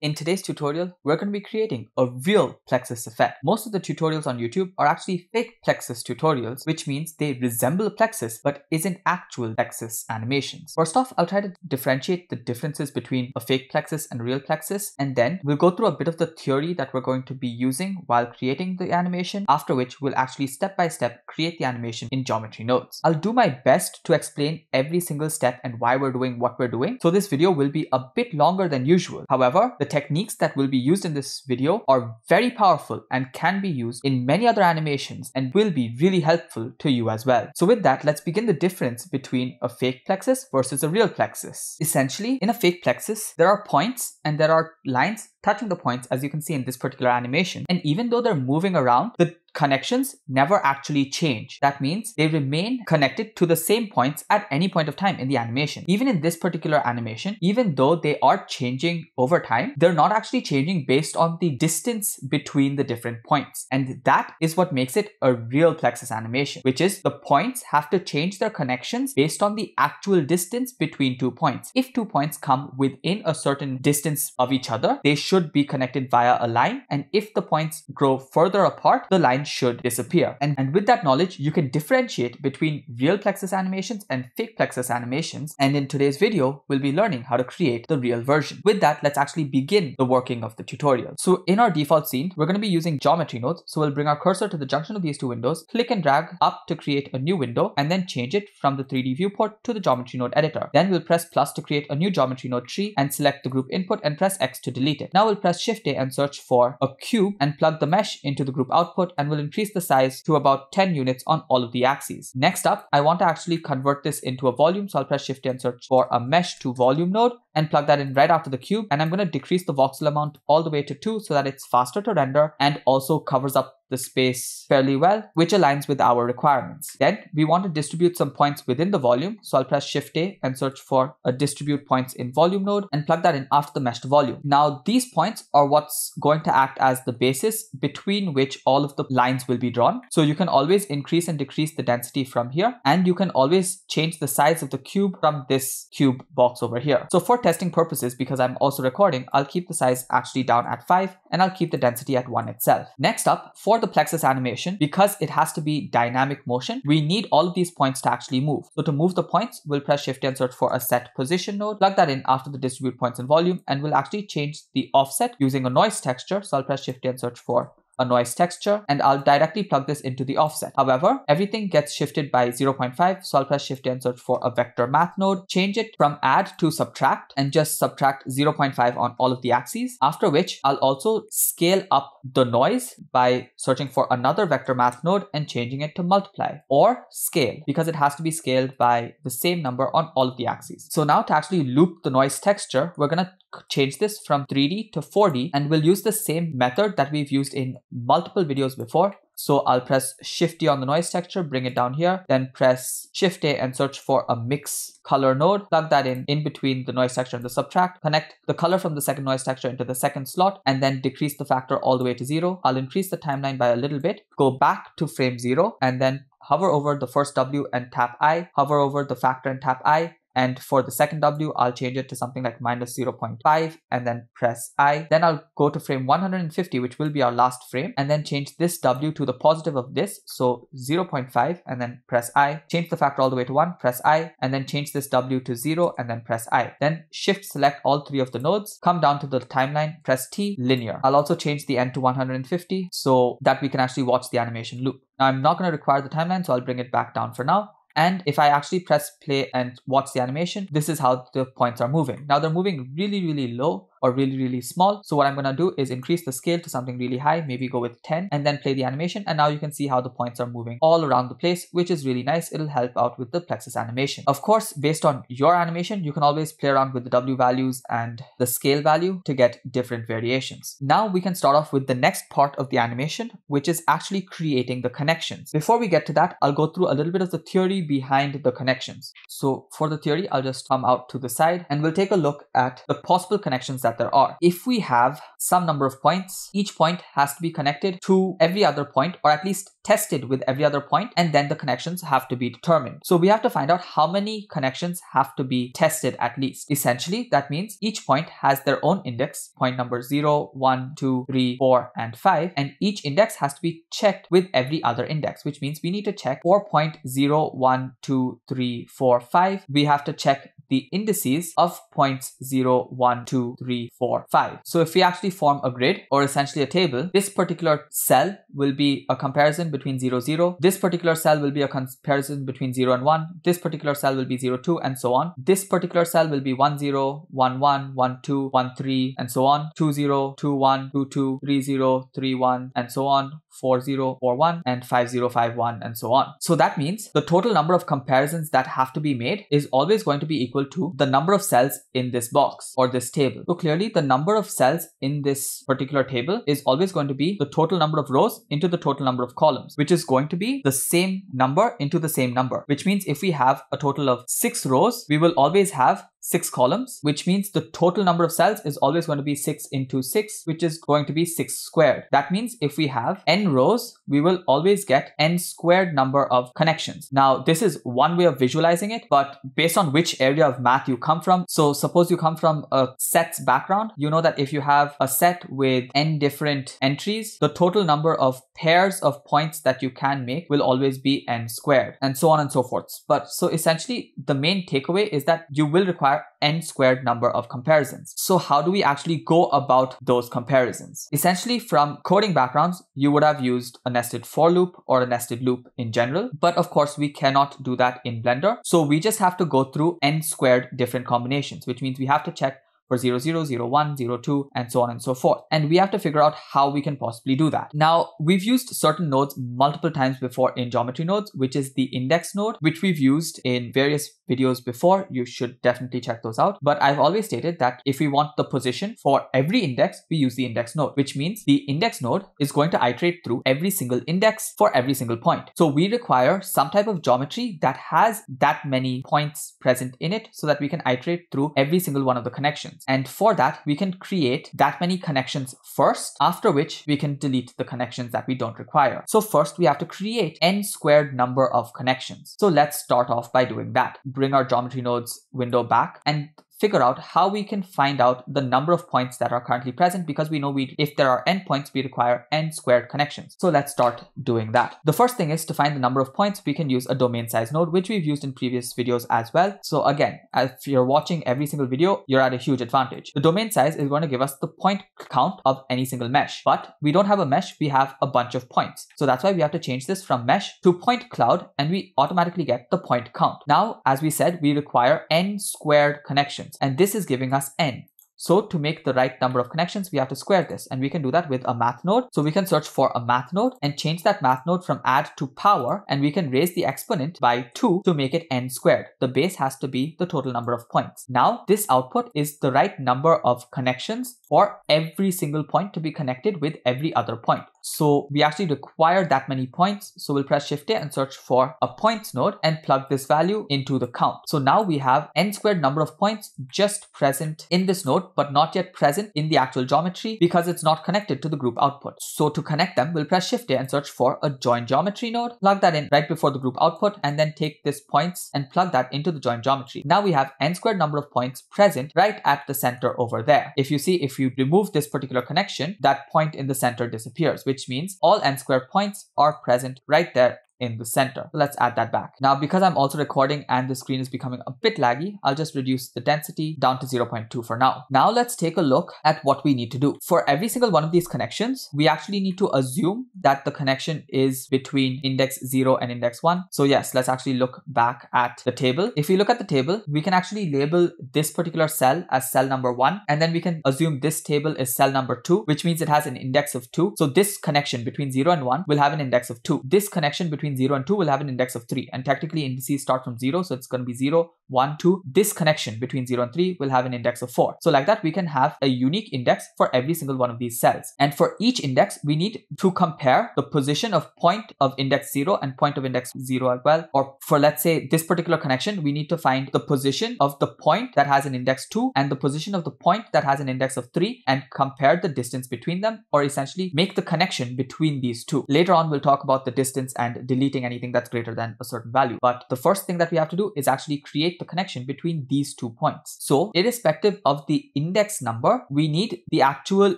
In today's tutorial, we're going to be creating a real plexus effect. Most of the tutorials on YouTube are actually fake plexus tutorials, which means they resemble a plexus but isn't actual plexus animations. First off, I'll try to differentiate the differences between a fake plexus and a real plexus, and then we'll go through a bit of the theory that we're going to be using while creating the animation, after which we'll actually step by step create the animation in geometry nodes. I'll do my best to explain every single step and why we're doing what we're doing, so this video will be a bit longer than usual. However, the techniques that will be used in this video are very powerful and can be used in many other animations and will be really helpful to you as well. So with that, let's begin the difference between a fake plexus versus a real plexus. Essentially, in a fake plexus, there are points and there are lines touching the points, as you can see in this particular animation. And even though they're moving around, the connections never actually change. That means they remain connected to the same points at any point of time in the animation. Even in this particular animation, even though they are changing over time, they're not actually changing based on the distance between the different points. And that is what makes it a real plexus animation, which is the points have to change their connections based on the actual distance between 2 points. If 2 points come within a certain distance of each other, they should be connected via a line. And if the points grow further apart, the line should disappear. And with that knowledge, you can differentiate between real plexus animations and fake plexus animations. And in today's video, we'll be learning how to create the real version. With that, let's actually begin the working of the tutorial. So in our default scene, we're going to be using geometry nodes. So we'll bring our cursor to the junction of these two windows, click and drag up to create a new window, and then change it from the 3D viewport to the geometry node editor. Then we'll press plus to create a new geometry node tree and select the group input and press X to delete it. Now we'll press Shift A and search for a cube and plug the mesh into the group output, and we'll increase the size to about 10 units on all of the axes. Next up, I want to actually convert this into a volume, so I'll press Shift A and search for a mesh to volume node and plug that in right after the cube, and I'm going to decrease the voxel amount all the way to 2 so that it's faster to render and also covers up the space fairly well, which aligns with our requirements. Then we want to distribute some points within the volume, so I'll press Shift A and search for a distribute points in volume node and plug that in after the meshed volume. Now these points are what's going to act as the basis between which all of the lines will be drawn. So you can always increase and decrease the density from here, and you can always change the size of the cube from this cube box over here. So for testing purposes, because I'm also recording, I'll keep the size actually down at 5 and I'll keep the density at 1 itself. Next up, for the plexus animation, because it has to be dynamic motion, we need all of these points to actually move. So to move the points, we'll press Shift and search for a set position node, plug that in after the distribute points in volume, and we'll actually change the offset using a noise texture. So I'll press Shift and search for a noise texture, and I'll directly plug this into the offset. However, everything gets shifted by 0.5, so I'll press Shift and search for a vector math node, change it from add to subtract, and just subtract 0.5 on all of the axes, after which I'll also scale up the noise by searching for another vector math node and changing it to multiply or scale, because it has to be scaled by the same number on all of the axes. So now to actually loop the noise texture, we're going to change this from 3D to 4D, and we'll use the same method that we've used in multiple videos before. So I'll press Shift D on the noise texture, bring it down here, then press Shift A and search for a mix color node, plug that in between the noise texture and the subtract, connect the color from the second noise texture into the second slot, and then decrease the factor all the way to 0. I'll increase the timeline by a little bit, go back to frame 0, and then hover over the first W and tap I, hover over the factor and tap I. And for the second W, I'll change it to something like minus 0.5 and then press I. Then I'll go to frame 150, which will be our last frame, and then change this W to the positive of this. So 0.5 and then press I. Change the factor all the way to 1, press I, and then change this W to 0 and then press I. Then shift select all 3 of the nodes, come down to the timeline, press T, linear. I'll also change the end to 150 so that we can actually watch the animation loop. Now I'm not going to require the timeline, so I'll bring it back down for now. And if I actually press play and watch the animation, this is how the points are moving. Now they're moving really, really low or really, really small. So what I'm going to do is increase the scale to something really high, maybe go with 10, and then play the animation. And now you can see how the points are moving all around the place, which is really nice. It'll help out with the plexus animation. Of course, based on your animation, you can always play around with the W values and the scale value to get different variations. Now we can start off with the next part of the animation, which is actually creating the connections. Before we get to that, I'll go through a little bit of the theory behind the connections. So for the theory, I'll just come out to the side and we'll take a look at the possible connections that that there are. If we have some number of points, each point has to be connected to every other point, or at least tested with every other point, and then the connections have to be determined. So we have to find out how many connections have to be tested at least. Essentially, that means each point has their own index, point number 0, 1, 2, 3, 4, and 5, and each index has to be checked with every other index, which means we need to check 4.0, 1, 2, 3, 4, 5. We have to check the indices of points 0, 1, 2, 3, 4, 5. So if we actually form a grid, or essentially a table, this particular cell will be a comparison between 0, 0. This particular cell will be a comparison between 0 and 1. This particular cell will be 0, 2, and so on. This particular cell will be 1, 0, 1, 1, 1, 2, 1, 3, and so on. 2, 0, 2, 1, 2, 2, 3, 0, 3, 1, and so on. 4, 0, 4, 1, and 5, 0, 5, 1, and so on. So that means the total number of comparisons that have to be made is always going to be equal to the number of cells in this box or this table. So clearly the number of cells in this particular table is always going to be the total number of rows into the total number of columns, which is going to be the same number into the same number, which means if we have a total of 6 rows, we will always have 6 columns, which means the total number of cells is always going to be 6 into 6, which is going to be 6 squared. That means if we have n rows, we will always get n squared number of connections. Now, this is one way of visualizing it, but based on which area of math you come from. So suppose you come from a sets background, you know that if you have a set with n different entries, the total number of pairs of points that you can make will always be n squared, and so on and so forth. But so essentially the main takeaway is that you will require n squared number of comparisons. So how do we actually go about those comparisons? Essentially, from coding backgrounds, you would have used a nested for loop or a nested loop in general, but of course we cannot do that in Blender. So we just have to go through n squared different combinations, which means we have to check for 0, 0, 0, 1, 0, 2, and so on and so forth. And we have to figure out how we can possibly do that. Now, we've used certain nodes multiple times before in geometry nodes, which is the index node, which we've used in various videos before. You should definitely check those out. But I've always stated that if we want the position for every index, we use the index node, which means the index node is going to iterate through every single index for every single point. So we require some type of geometry that has that many points present in it so that we can iterate through every single one of the connections. And for that, we can create that many connections first, after which we can delete the connections that we don't require. So first we have to create n squared number of connections. So let's start off by doing that. Bring our geometry nodes window back and figure out how we can find out the number of points that are currently present, because we know if there are n points, we require n squared connections. So let's start doing that. The first thing is to find the number of points. We can use a domain size node, which we've used in previous videos as well. So again, if you're watching every single video, you're at a huge advantage. The domain size is going to give us the point count of any single mesh, but we don't have a mesh, we have a bunch of points. So that's why we have to change this from mesh to point cloud, and we automatically get the point count. Now, as we said, we require n squared connections, and this is giving us n. So to make the right number of connections, we have to square this, and we can do that with a math node. So we can search for a math node and change that math node from add to power, and we can raise the exponent by 2 to make it n squared. The base has to be the total number of points. Now this output is the right number of connections for every single point to be connected with every other point. So we actually require that many points. So we'll press Shift A and search for a points node and plug this value into the count. So now we have n squared number of points just present in this node, but not yet present in the actual geometry because it's not connected to the group output. So to connect them, we'll press Shift A and search for a join geometry node, plug that in right before the group output, and then take this points and plug that into the join geometry. Now we have n squared number of points present right at the center over there. If you see, if you remove this particular connection, that point in the center disappears, which means all n squared points are present right there in the center. So let's add that back. Now, because I'm also recording and the screen is becoming a bit laggy, I'll just reduce the density down to 0.2 for now. Now let's take a look at what we need to do. For every single one of these connections, we actually need to assume that the connection is between index 0 and index 1. So yes, let's actually look back at the table. If we look at the table, we can actually label this particular cell as cell number 1, and then we can assume this table is cell number 2, which means it has an index of 2. So this connection between 0 and 1 will have an index of 2. This connection between 0 and 2 will have an index of 3, and technically indices start from 0, so it's going to be 0, 1, 2. This connection between 0 and 3 will have an index of 4. So like that, we can have a unique index for every single one of these cells. And for each index, we need to compare the position of point of index 0 and point of index 0 as well. Or for, let's say, this particular connection, we need to find the position of the point that has an index 2 and the position of the point that has an index of 3 and compare the distance between them, or essentially make the connection between these two. Later on, we'll talk about the distance and deleting anything that's greater than a certain value. But the first thing that we have to do is actually create the connection between these 2 points. So irrespective of the index number, we need the actual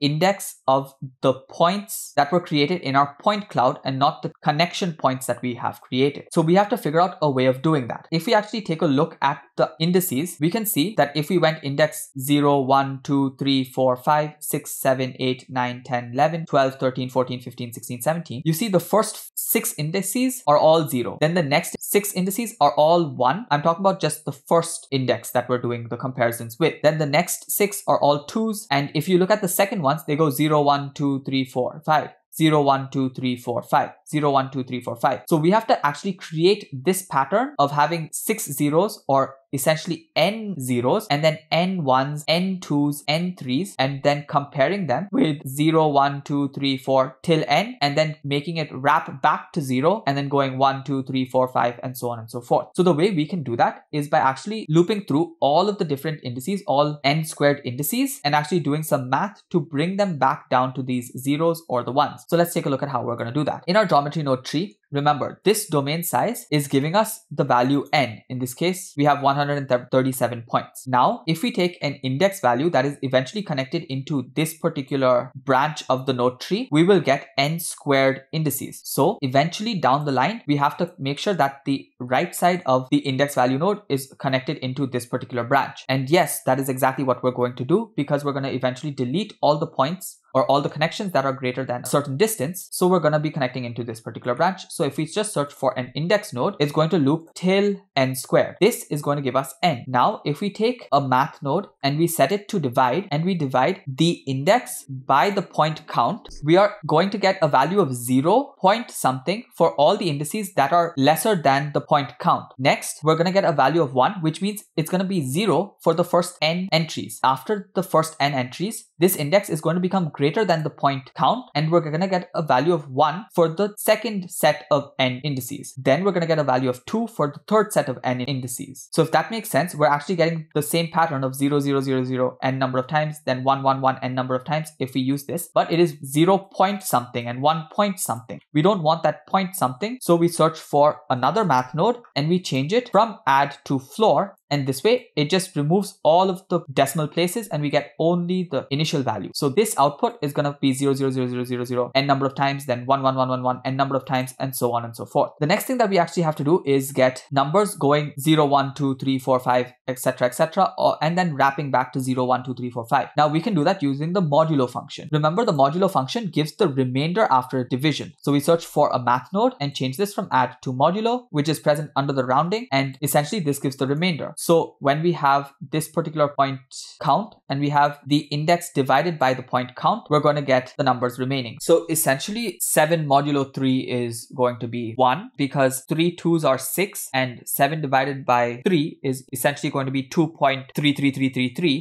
index of the points that were created in our point cloud and not the connection points that we have created. So we have to figure out a way of doing that. If we actually take a look at the indices, we can see that if we went index 0, 1, 2, 3, 4, 5, 6, 7, 8, 9, 10, 11, 12, 13, 14, 15, 16, 17, you see the first 6 indices are all 0. Then the next 6 indices are all 1. I'm talking about just the first index that we're doing the comparisons with. Then the next 6 are all 2s. And if you look at the second ones, they go 0, 1, 2, 3, 4, 5. 0, 1, 2, 3, 4, 5. 0, 1, 2, 3, 4, 5. So we have to actually create this pattern of having 6 zeros, or essentially n zeros, and then n ones, n twos, n threes, and then comparing them with 0, 1, 2, 3, 4 till n, and then making it wrap back to 0, and then going 1, 2, 3, 4, 5, and so on and so forth. So the way we can do that is by actually looping through all of the different indices, all n squared indices, and actually doing some math to bring them back down to these zeros or the ones. So let's take a look at how we're going to do that. In our geometry node tree, remember, this domain size is giving us the value n. In this case, we have 137 points. Now, if we take an index value that is eventually connected into this particular branch of the node tree, we will get n squared indices. So eventually down the line, we have to make sure that the right side of the index value node is connected into this particular branch. And yes, that is exactly what we're going to do, because we're going to eventually delete all the points or all the connections that are greater than a certain distance. So we're going to be connecting into this particular branch. So if we just search for an index node, it's going to loop till n squared. This is going to give us n. Now, if we take a math node and we set it to divide, and we divide the index by the point count, we are going to get a value of 0 point something for all the indices that are lesser than the point count. Next, we're going to get a value of 1, which means it's going to be 0 for the first n entries. After the first n entries, this index is going to become greater than the point count, and we're going to get a value of 1 for the second set of n indices. Then we're going to get a value of 2 for the third set of n indices. So if that makes sense, we're actually getting the same pattern of 0, 0, 0, 0 n number of times, then 1, 1, 1 n number of times if we use this, but it is 0 point something and 1 point something. We don't want that point something, so we search for another math node and we change it from add to floor. And this way, it just removes all of the decimal places and we get only the initial value. So this output is going to be 0, 0, 0, 0, 0, 0 n number of times, then 1, 1, 1, 1, 1 n number of times, and so on and so forth. The next thing that we actually have to do is get numbers going 0, 1, 2, 3, 4, 5, etc., and then wrapping back to 0, 1, 2, 3, 4, 5. Now we can do that using the modulo function. Remember, the modulo function gives the remainder after division. So we search for a math node and change this from add to modulo, which is present under the rounding, and essentially this gives the remainder. So when we have this particular point count and we have the index divided by the point count, we're going to get the numbers remaining. So essentially 7 modulo 3 is going to be 1, because 3 2s are 6 and 7 divided by 3 is essentially going to be 2.33333,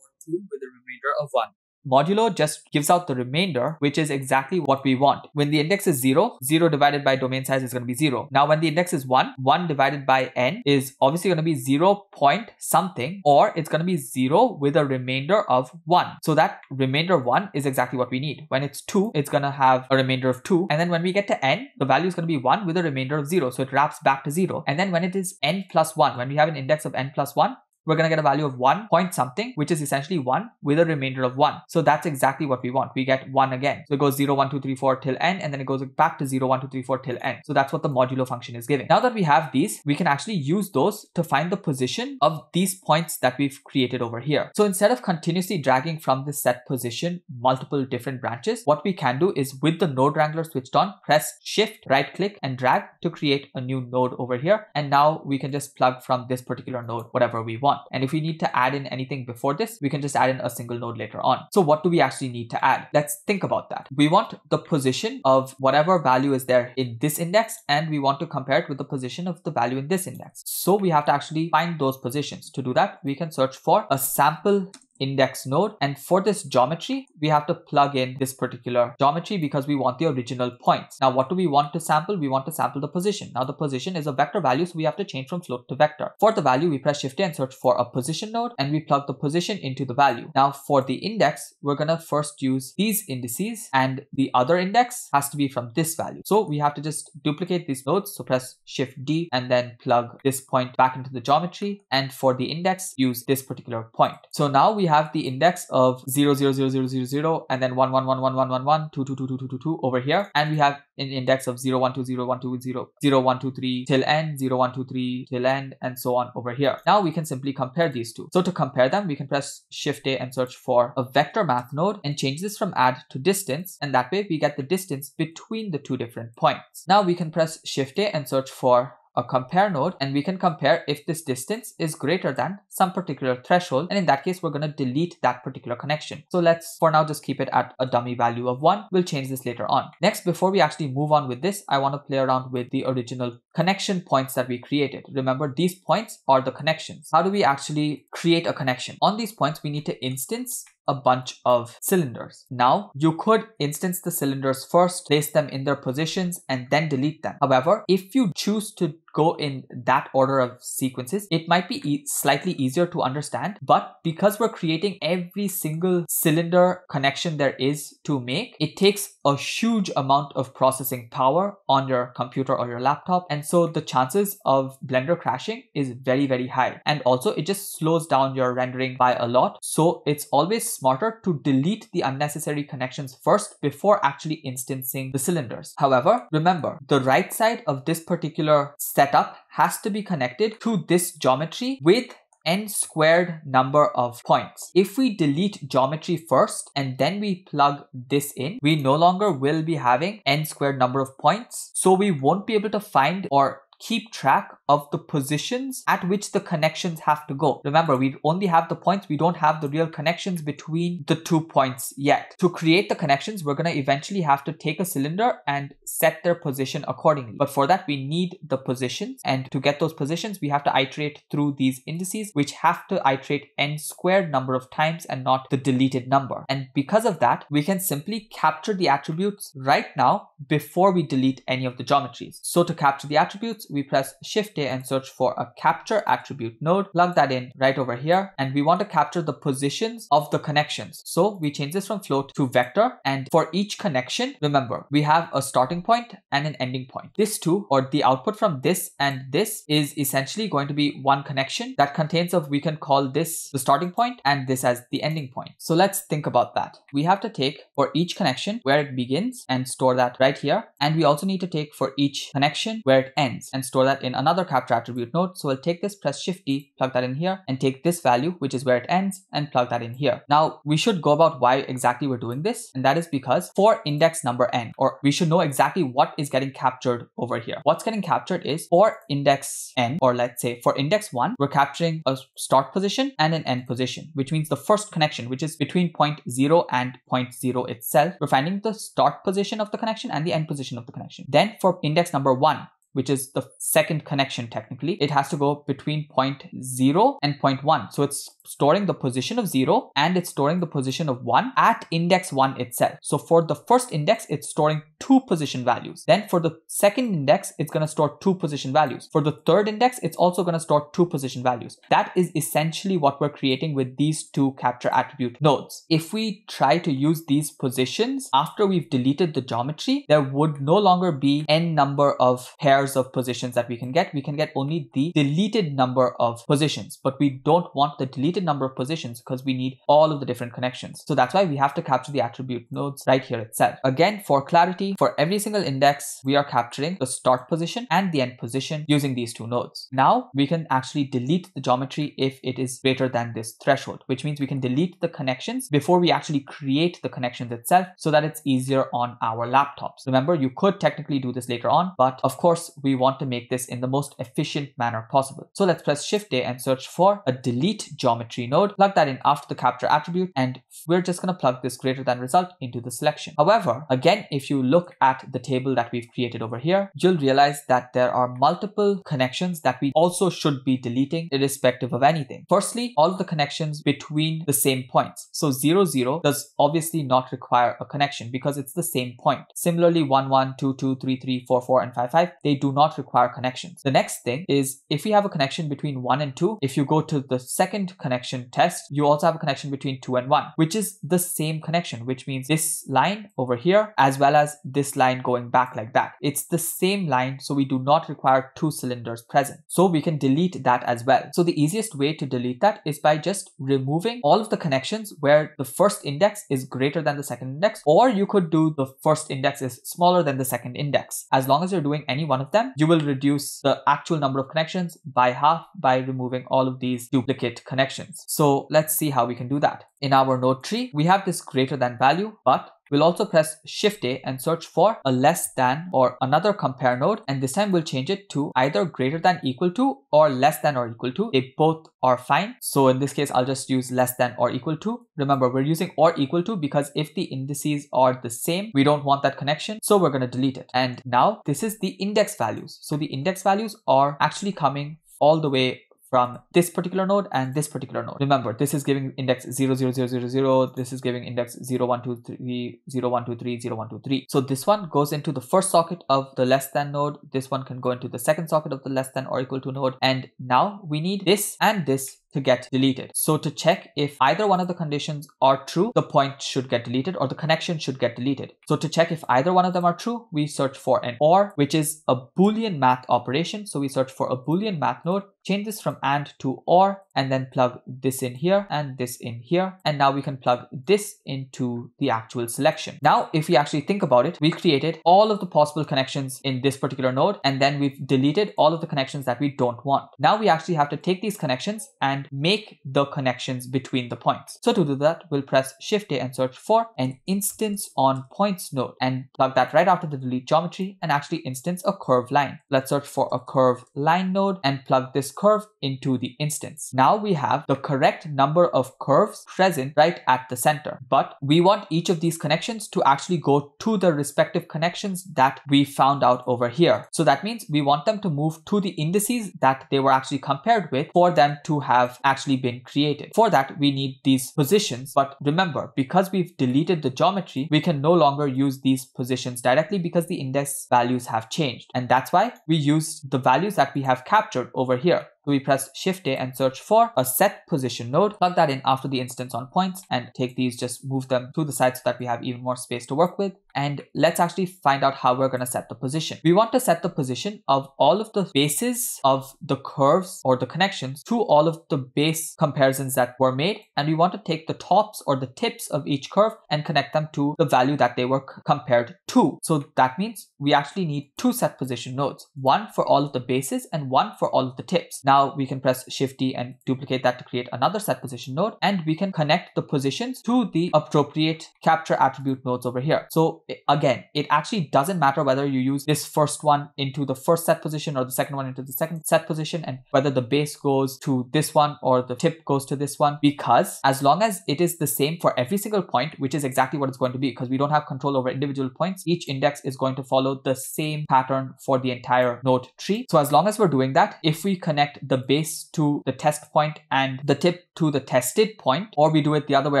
with a remainder of 1. Modulo just gives out the remainder, which is exactly what we want. When the index is 0, 0 divided by domain size is going to be 0. Now when the index is 1, 1 divided by n is obviously going to be 0 point something, or it's going to be 0 with a remainder of 1. So that remainder 1 is exactly what we need. When it's 2, it's going to have a remainder of 2. And then when we get to n, the value is going to be 1 with a remainder of 0. So it wraps back to 0. And then when it is n plus 1, when we have an index of n plus 1, we're going to get a value of 1 point something, which is essentially 1 with a remainder of 1. So that's exactly what we want. We get 1 again. So it goes 0, 1, 2, 3, 4 till n, and then it goes back to 0, 1, 2, 3, 4 till n. So that's what the modulo function is giving. Now that we have these, we can actually use those to find the position of these points that we've created over here. So instead of continuously dragging from this set position multiple different branches, what we can do is, with the node wrangler switched on, press shift, right click and drag to create a new node over here. And now we can just plug from this particular node whatever we want. want. And if we need to add in anything before this, we can just add in a single node later on. So what do we actually need to add? Let's think about that. We want the position of whatever value is there in this index, and we want to compare it with the position of the value in this index. So we have to actually find those positions. To do that, we can search for a sample index node, and for this geometry we have to plug in this particular geometry because we want the original points. Now what do we want to sample? We want to sample the position. Now the position is a vector value, so we have to change from float to vector. For the value, we press Shift A and search for a position node, and we plug the position into the value. Now for the index, we're gonna first use these indices, and the other index has to be from this value. So we have to just duplicate these nodes, so press Shift D and then plug this point back into the geometry, and for the index, use this particular point. So now we have the index of 0 0 0 0 0 0 and then 1 1 1 1 1 1 1 2 2 2 2 2 2 2 over here, and we have an index of 0 1 2 0 1 2 0 0 1 2 3 till end, 0 1 2 3 till end, and so on over here. Now we can simply compare these two. So to compare them, we can press Shift A and search for a vector math node and change this from add to distance, and that way we get the distance between the two different points. Now we can press Shift A and search for a compare node, and we can compare if this distance is greater than some particular threshold, and in that case we're going to delete that particular connection. So let's for now just keep it at a dummy value of 1. We'll change this later on. Next, before we actually move on with this, I want to play around with the original connection points that we created. Remember, these points are the connections. How do we actually create a connection? On these points we need to instance a bunch of cylinders. Now you could instance the cylinders first, place them in their positions, and then delete them. However, if you choose to go in that order of sequences, it might be slightly easier to understand, but because we're creating every single cylinder connection there is to make, it takes a huge amount of processing power on your computer or your laptop, and so the chances of Blender crashing is very, very high, and also it just slows down your rendering by a lot. So it's always smarter to delete the unnecessary connections first before actually instancing the cylinders. However, remember, the right side of this particular setup has to be connected to this geometry with n squared number of points. If we delete geometry first and then we plug this in, we no longer will be having n squared number of points, so we won't be able to find or keep track of the positions at which the connections have to go. Remember, we only have the points, we don't have the real connections between the 2 points yet. To create the connections, we're going to eventually have to take a cylinder and set their position accordingly. But for that, we need the positions, and to get those positions, we have to iterate through these indices, which have to iterate n squared number of times and not the deleted number. And because of that, we can simply capture the attributes right now before we delete any of the geometries. So to capture the attributes, we press Shift A and search for a capture attribute node, plug that in right over here, and we want to capture the positions of the connections. So we change this from float to vector, and for each connection, remember, we have a starting point and an ending point. This two, or the output from this and this, is essentially going to be one connection that contains of, we can call this the starting point and this as the ending point. So let's think about that. We have to take for each connection where it begins and store that right here, and we also need to take for each connection where it ends and store that in another capture attribute node. So we'll take this, press Shift D, plug that in here, and take this value, which is where it ends, and plug that in here. Now we should go about why exactly we're doing this, and that is because for index number n, or we should know exactly what is getting captured over here. What's getting captured is for index n, or let's say for index 1, we're capturing a start position and an end position, which means the first connection, which is between point 0 and point 0 itself. We're finding the start position of the connection and the end position of the connection. Then for index number 1, which is the second connection technically, it has to go between point 0 and point 1. So it's storing the position of 0 and it's storing the position of 1 at index 1 itself. So for the first index, it's storing 2 position values. Then for the second index, it's going to store 2 position values. For the third index, it's also going to store 2 position values. That is essentially what we're creating with these two capture attribute nodes. If we try to use these positions after we've deleted the geometry, there would no longer be n number of pairs of positions that we can get. We can get only the deleted number of positions, but we don't want the deleted number of positions because we need all of the different connections. So that's why we have to capture the attribute nodes right here itself. Again, for clarity, for every single index, we are capturing the start position and the end position using these two nodes. Now we can actually delete the geometry if it is greater than this threshold, which means we can delete the connections before we actually create the connections itself so that it's easier on our laptops. Remember, you could technically do this later on, but of course, we want to make this in the most efficient manner possible. So let's press Shift A and search for a delete geometry node, plug that in after the capture attribute, and we're just going to plug this greater than result into the selection. However, again, if you look at the table that we've created over here, you'll realize that there are multiple connections that we also should be deleting irrespective of anything. Firstly, all of the connections between the same points. So 0, 0 does obviously not require a connection because it's the same point. Similarly, 1, 1, 2, 2, 3, 3, 4, 4, and 5, 5, they do not require connections. The next thing is if we have a connection between 1 and 2, if you go to the second connection test, you also have a connection between 2 and 1, which is the same connection, which means this line over here as well as this line going back like that. It's the same line, so we do not require two cylinders present. So we can delete that as well. So the easiest way to delete that is by just removing all of the connections where the first index is greater than the second index, or you could do the first index is smaller than the second index. As long as you're doing any one of them, you will reduce the actual number of connections by half by removing all of these duplicate connections. So let's see how we can do that. In our node tree, we have this greater than value, but we'll also press Shift A and search for a less than or another compare node, and this time we'll change it to either greater than equal to or less than or equal to. They both are fine. So in this case, I'll just use less than or equal to. Remember, we're using or equal to because if the indices are the same, we don't want that connection, so we're going to delete it. And now this is the index values. So the index values are actually coming all the way from this particular node and this particular node. Remember, this is giving index 0, 0, 0, 0, 0. This is giving index 0, 1, 2, 3, 0, 1, 2, 3, 0, 1, 2, 3. So this one goes into the first socket of the less than node. This one can go into the second socket of the less than or equal to node. And now we need this and this to get deleted. So to check if either one of the conditions are true, the point should get deleted or the connection should get deleted. So to check if either one of them are true, we search for an OR, which is a Boolean math operation. So we search for a Boolean math node, change this from AND to OR, and then plug this in here and this in here. And now we can plug this into the actual selection. Now, if we actually think about it, we created all of the possible connections in this particular node, and then we've deleted all of the connections that we don't want. Now we actually have to take these connections and make the connections between the points. So to do that, we'll press Shift A and search for an instance on points node and plug that right after the delete geometry and actually instance a curve line. Let's search for a curve line node and plug this curve into the instance. Now we have the correct number of curves present right at the center, but we want each of these connections to actually go to the respective connections that we found out over here. So that means we want them to move to the indices that they were actually compared with for them to have actually been created. For that, we need these positions. But remember, because we've deleted the geometry, we can no longer use these positions directly because the index values have changed. And that's why we use the values that we have captured over here. So we press Shift A and search for a set position node, plug that in after the instance on points, and take these, just move them to the side so that we have even more space to work with. And let's actually find out how we're going to set the position. We want to set the position of all of the bases of the curves or the connections to all of the base comparisons that were made. And we want to take the tops or the tips of each curve and connect them to the value that they were compared to. So that means we actually need two set position nodes, one for all of the bases and one for all of the tips. Now we can press Shift D and duplicate that to create another set position node, and we can connect the positions to the appropriate capture attribute nodes over here. So again, it actually doesn't matter whether you use this first one into the first set position or the second one into the second set position, and whether the base goes to this one or the tip goes to this one, because as long as it is the same for every single point, which is exactly what it's going to be, because we don't have control over individual points, each index is going to follow the same pattern for the entire node tree. So as long as we're doing that, if we connect the base to the test point and the tip to the tested point, or we do it the other way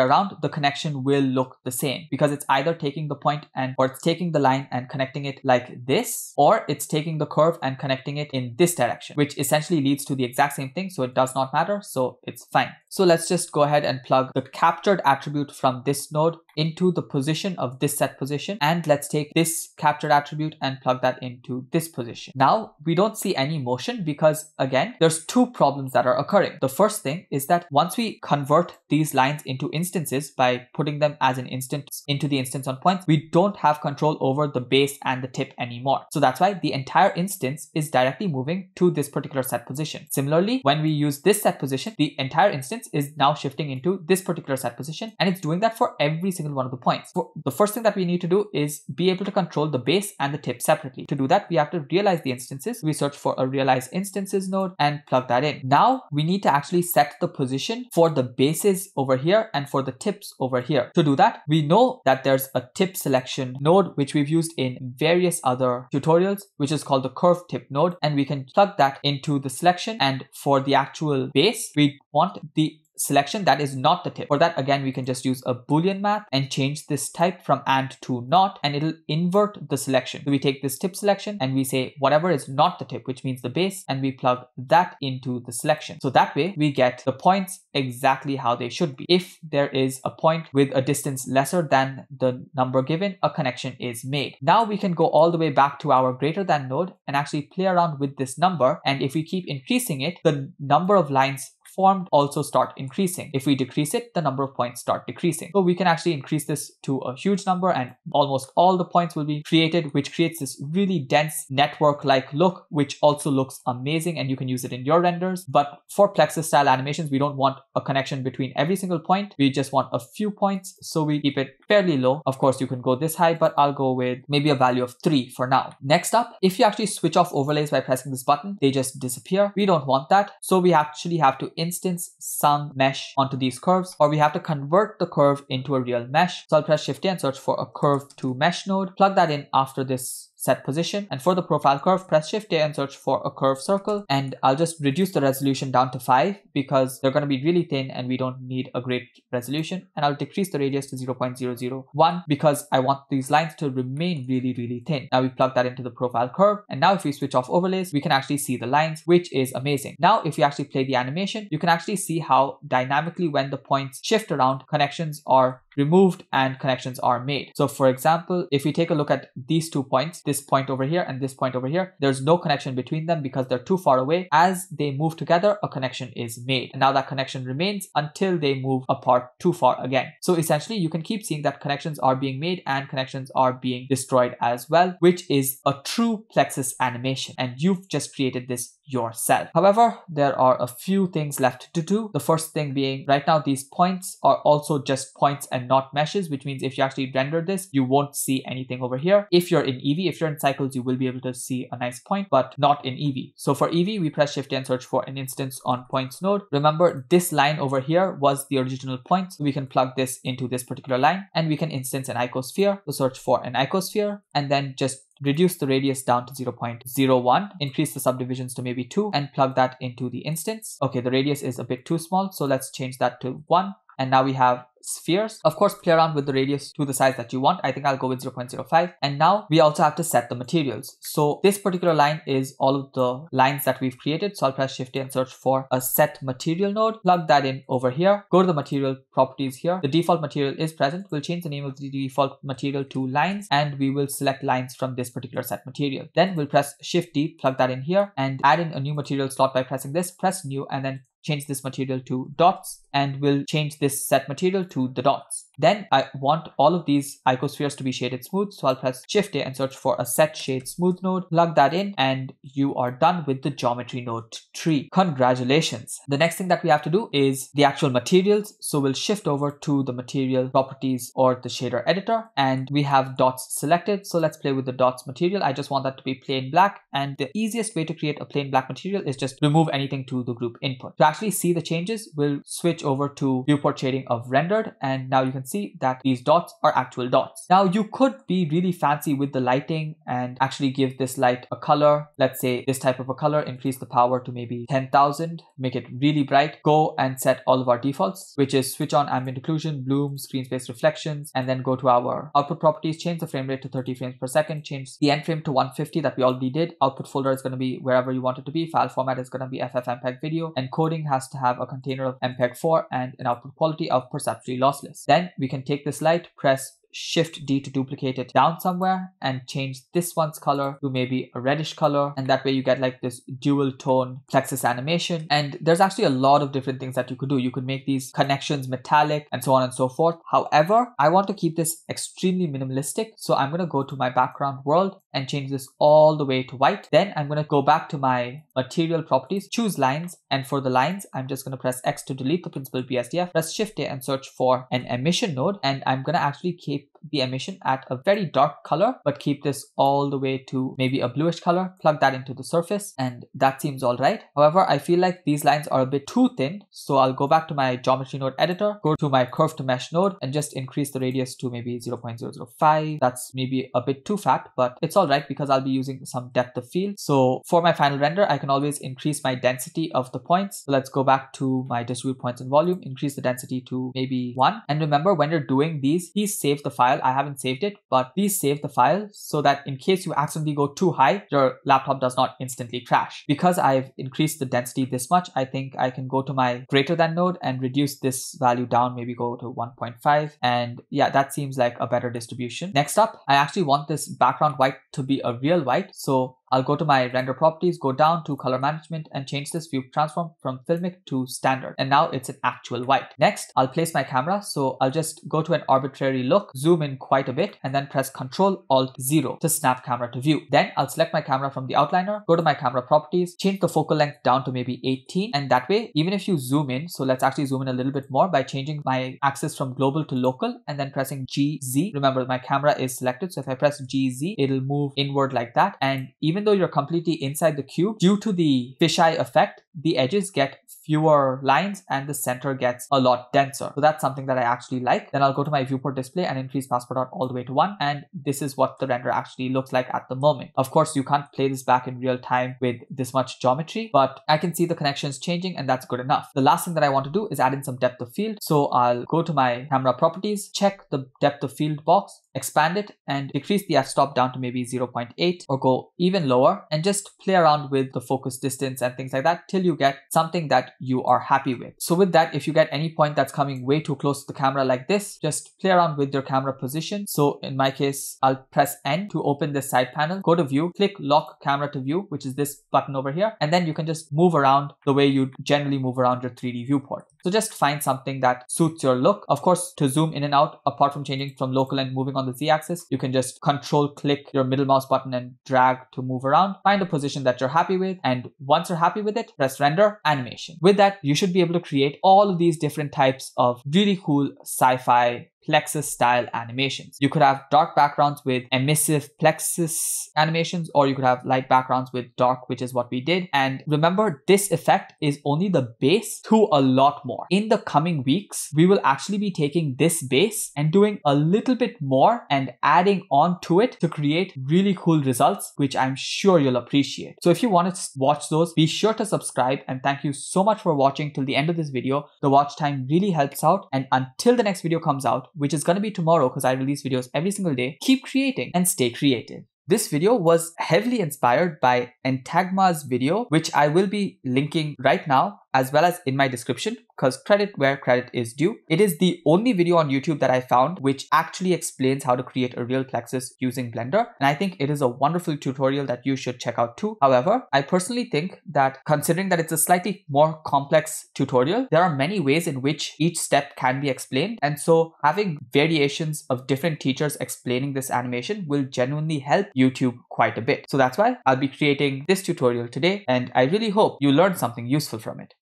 around, the connection will look the same, because it's either taking the point or it's taking the line and connecting it like this, or it's taking the curve and connecting it in this direction, which essentially leads to the exact same thing. So it does not matter. So it's fine. So let's just go ahead and plug the captured attribute from this node into the position of this set position. And let's take this captured attribute and plug that into this position. Now we don't see any motion because again, there's two problems that are occurring. The first thing is that once we convert these lines into instances by putting them as an instance into the instance on points, we don't have control over the base and the tip anymore. So that's why the entire instance is directly moving to this particular set position. Similarly, when we use this set position, the entire instance is now shifting into this particular set position, and it's doing that for every single single one of the points. The first thing that we need to do is be able to control the base and the tip separately. To do that, we have to realize the instances. We search for a realize instances node and plug that in. Now we need to actually set the position for the bases over here and for the tips over here. To do that, we know that there's a tip selection node which we've used in various other tutorials, which is called the curve tip node, and we can plug that into the selection. And for the actual base, we want the selection that is not the tip. For that, again, we can just use a Boolean math and change this type from and to not, and it'll invert the selection. So we take this tip selection and we say whatever is not the tip, which means the base, and we plug that into the selection. So that way we get the points exactly how they should be. If there is a point with a distance lesser than the number given, a connection is made. Now we can go all the way back to our greater than node and actually play around with this number. And if we keep increasing it, the number of lines formed also start increasing. If we decrease it, the number of points start decreasing. So we can actually increase this to a huge number and almost all the points will be created, which creates this really dense network-like look, which also looks amazing, and you can use it in your renders. But for plexus style animations, we don't want a connection between every single point. We just want a few points, so we keep it fairly low. Of course, you can go this high, but I'll go with maybe a value of 3 for now. Next up, if you actually switch off overlays by pressing this button, they just disappear. We don't want that, so we actually have to instance some mesh onto these curves, or we have to convert the curve into a real mesh. So I'll press Shift A and search for a curve to mesh node, plug that in after this set position, and for the profile curve, press Shift A and search for a curve circle, and I'll just reduce the resolution down to 5 because they're going to be really thin and we don't need a great resolution, and I'll decrease the radius to 0.001 because I want these lines to remain really thin. Now we plug that into the profile curve, and now if we switch off overlays, we can actually see the lines, which is amazing. Now if you actually play the animation, you can actually see how dynamically when the points shift around, connections are removed and connections are made. So for example, if we take a look at these 2 points, this point over here and this point over here, there's no connection between them because they're too far away. As they move together, a connection is made, and now that connection remains until they move apart too far again. So essentially you can keep seeing that connections are being made and connections are being destroyed as well, which is a true plexus animation, and you've just created this yourself. However, there are a few things left to do. The first thing being, right now these points are also just points and not meshes, which means if you actually render this, you won't see anything over here. If you're in Eevee, if you're in Cycles, you will be able to see a nice point, but not in Eevee. So for Eevee, we press Shift and search for an instance on points node. Remember, this line over here was the original point, so we can plug this into this particular line, and we can instance an icosphere. So search for an icosphere, and then just reduce the radius down to 0.01, increase the subdivisions to maybe 2, and plug that into the instance. Okay, the radius is a bit too small, so let's change that to 1. And now we have spheres. Of course, play around with the radius to the size that you want. I think I'll go with 0.05. And now we also have to set the materials. So this particular line is all of the lines that we've created. So I'll press Shift A and search for a set material node, plug that in over here, go to the material properties here. The default material is present. We'll change the name of the default material to lines, and we will select lines from this particular set material. Then we'll press Shift D, plug that in here, and add in a new material slot by pressing this, press new, and then change this material to dots, and we'll change this set material to the dots. Then I want all of these icospheres to be shaded smooth, so I'll press Shift A and search for a set shade smooth node, plug that in, and you are done with the geometry node tree. Congratulations. The next thing that we have to do is the actual materials. So we'll shift over to the material properties or the shader editor, and we have dots selected. So let's play with the dots material. I just want that to be plain black, and the easiest way to create a plain black material is just remove anything to the group input. To actually see the changes, we'll switch over to viewport shading of rendered, and now you can see that these dots are actual dots. Now you could be really fancy with the lighting and actually give this light a color. Let's say this type of a color, increase the power to maybe 10,000, make it really bright. Go and set all of our defaults, which is switch on ambient occlusion, bloom, screen space reflections, and then go to our output properties, change the frame rate to 30 frames per second, change the end frame to 150 that we already did. Output folder is going to be wherever you want it to be. File format is going to be FFmpeg video. Encoding has to have a container of MPEG-4 and an output quality of perceptually lossless. Then we can take this light, press Shift D to duplicate it down somewhere and change this one's color to maybe a reddish color. And that way you get like this dual tone plexus animation. And there's actually a lot of different things that you could do. You could make these connections metallic and so on and so forth. However, I want to keep this extremely minimalistic. So I'm going to go to my background world and change this all the way to white. Then I'm going to go back to my material properties, choose lines. And for the lines, I'm just going to press X to delete the principal BSDF, press Shift A and search for an emission node. And I'm going to actually keep the emission at a very dark color, but keep this all the way to maybe a bluish color, plug that into the surface, and that seems all right. However, I feel like these lines are a bit too thin, so I'll go back to my geometry node editor, go to my curve to mesh node, and just increase the radius to maybe 0.005. That's maybe a bit too fat, but it's all right because I'll be using some depth of field. So for my final render, I can always increase my density of the points. So let's go back to my distribute points and volume, increase the density to maybe 1. And remember, when you're doing these, please save the file. I haven't saved it, but please save the file so that in case you accidentally go too high, your laptop does not instantly crash. Because I've increased the density this much, I think I can go to my greater than node and reduce this value down, maybe go to 1.5. And yeah, that seems like a better distribution. Next up, I actually want this background white to be a real white. So I'll go to my render properties, go down to color management and change this view transform from filmic to standard. And now it's an actual white. Next, I'll place my camera. So I'll just go to an arbitrary look, zoom in quite a bit, and then press Ctrl-Alt-0 to snap camera to view. Then I'll select my camera from the outliner, go to my camera properties, change the focal length down to maybe 18. And that way, even if you zoom in, so let's actually zoom in a little bit more by changing my axis from global to local and then pressing GZ. Remember, my camera is selected. So if I press GZ, it'll move inward like that. And even though you're completely inside the cube, due to the fisheye effect, the edges get fewer lines and the center gets a lot denser. So that's something that I actually like. Then I'll go to my viewport display and increase passport out all the way to 1. And this is what the render actually looks like at the moment. Of course, you can't play this back in real time with this much geometry, but I can see the connections changing and that's good enough. The last thing that I want to do is add in some depth of field. So I'll go to my camera properties, check the depth of field box, expand it and decrease the f-stop down to maybe 0.8 or go even lower and just play around with the focus distance and things like that till you get something that you are happy with. So with that, if you get any point that's coming way too close to the camera like this, just play around with your camera position. So in my case, I'll press N to open this side panel, go to view, click lock camera to view, which is this button over here. And then you can just move around the way you generally move around your 3D viewport. So just find something that suits your look. Of course, to zoom in and out, apart from changing from local and moving on the Z-axis, you can just control click your middle mouse button and drag to move around. Find a position that you're happy with. And once you're happy with it, press render animation. With that, you should be able to create all of these different types of really cool sci-fi plexus style animations. You could have dark backgrounds with emissive plexus animations, or you could have light backgrounds with dark, which is what we did. And remember, this effect is only the base to a lot more. In the coming weeks, we will actually be taking this base and doing a little bit more and adding on to it to create really cool results, which I'm sure you'll appreciate. So if you want to watch those, be sure to subscribe, and thank you so much for watching till the end of this video. The watch time really helps out, and until the next video comes out, which is going to be tomorrow because I release videos every single day, keep creating and stay creative. This video was heavily inspired by Entagma's video, which I will be linking right now, as well as in my description, because credit where credit is due. It is the only video on YouTube that I found which actually explains how to create a real plexus using Blender. And I think it is a wonderful tutorial that you should check out too. However, I personally think that considering that it's a slightly more complex tutorial, there are many ways in which each step can be explained. And so having variations of different teachers explaining this animation will genuinely help YouTube quite a bit. So that's why I'll be creating this tutorial today, and I really hope you learned something useful from it.